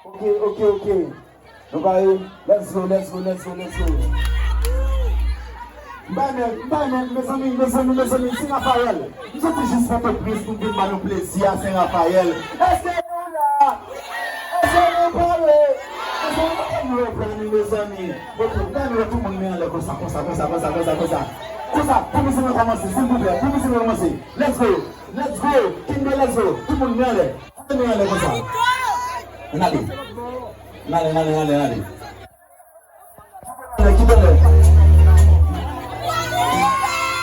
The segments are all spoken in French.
Ok. Donc, allez, let's go. Mes amis, Saint-Raphaël. Nous sommes juste pour te plus pour dire nous plaisir à Saint-Raphaël. Est-ce que nous là? Est-ce que nous parlons? Est-ce que nous reprenons mes amis? Donc, nous tout le monde met comme ça. Comme ça, commencez à commencer, s'il vous plaît. Commencez à commencer. Let's go. Kimbe, let's go. Tout le monde met comme ça. Allez.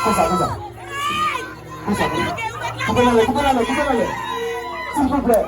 Comme ça. Coupez-le. S'il vous plaît.